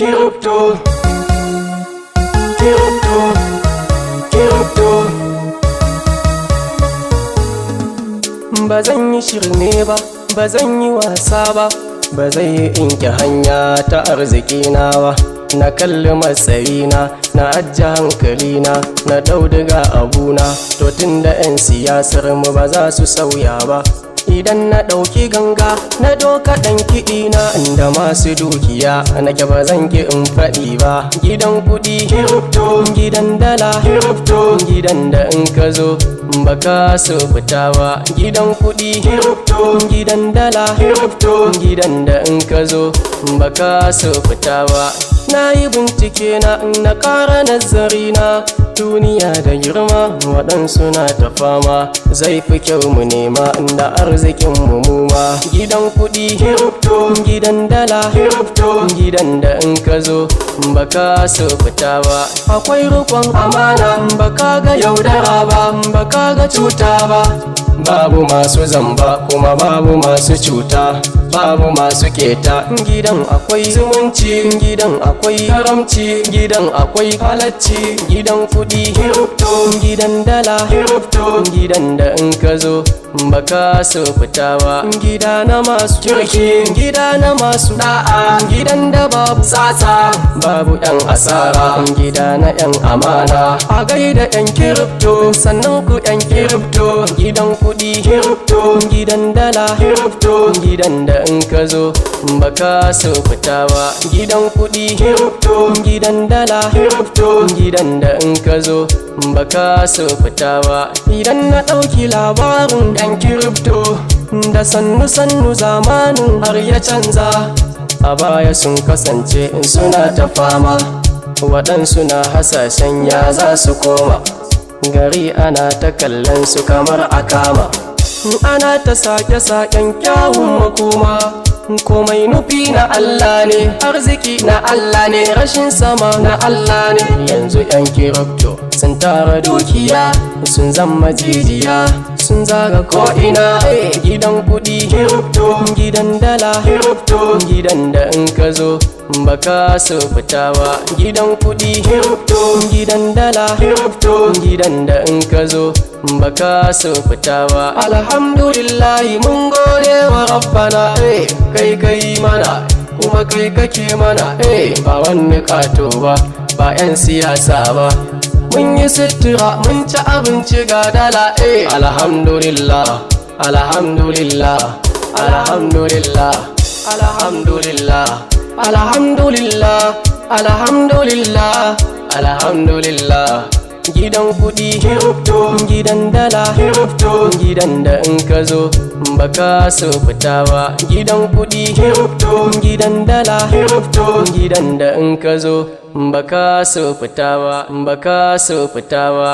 Kiripto, kiripto, kiripto. Ba zan yi shirme ba, ba zan yi wasa ba, ba zai inke hanya ta arzikina ba. Na kalli matsayina, na ajiye hankalina, na daudiga abuna. To tunda 'yan siyasar mu ba za su sauya ba. Idan na ɗauki ganga na doka ɗan kiɗina, inda masu dukiya nake ba zan ki in faɗi ba. Gidan kuɗi kiripto, gidan dala kiripto, gidan da in ka zo baka so fita ba. Gidan kuɗi kiripto, gidan dala kiripto, gidan da in ka zo baka so fita ba. Na yi bincike na ƙara nazari na, duniya da girma waɗansu na ta fama. Zai fi kyau mu nema inda arzikin mu muma. Gidan kuɗi kiripto, gidan dala kiripto, gidan da in ka zo baka so fita ba. Akwai rukun amana, baka ga yaudara ba, baka ga cuta ba. Babu masu zamba kuma babu masu cuta, babu masu keta. Gidan akwai zumunci, gidan akwai karamci, gidan akwai halacci. Gidan kuɗi kiripto, gidan dala kiripto, gidan da in ka zo baka so fita ba. Gida na masu kirki, gida na masu da'a, gidan da babu sata, babu 'yan asara. Gida na 'yan amana, a gaida 'yan kiripto, sannan ku 'yan kiripto. Gidan kuɗi kiripto, gidan dala kiripto, gidan da in ka zo baka so fita ba. Gidan kuɗi kiripto, gidan dala kiripto, gidan da in ka zo baka so fita ba. Idan na ɗauki labarin 'yan kiripto, da sannu-sannu zamanin har ya canza. A baya sun kasance suna ta fama, waɗansu na hasashen ya za su koma. Gari ana ta kallon su kamar a kama, ana ta sake-saken kyawun makoma. Komai nufi na Allah ne, arziki na Allah ne, rashin sama na Allah ne. Yanzu 'yan kiripto sun tara dukiya, sun zama jijiya, sun zaga ko'ina. Gidan kuɗi kiripto, gidan dala kiripto, gidan da in ka zo baka so fita ba. Gidan kuɗi kiripto, gidan dala kiripto, gidan da in ka zo baka so fita ba. Alhamdulillahi mun gode wa rabbana, kai mana kuma kai kake mana. Ba wani kato ba, ba 'yan siyasa ba. Mun yi sutura, mun ci abinci ga dala. Alhamdulillah, alhamdulillah, alhamdulillah, alhamdulillah, alhamdulillah, alhamdulillah, alhamdulillah. Gidan kuɗi kiripto, gidan dala kiripto, gidan da in ka zo baka so fita ba. Gidan kuɗi kiripto, gidan dala kiripto, gidan da in ka zo baka so fita ba, baka so fita ba.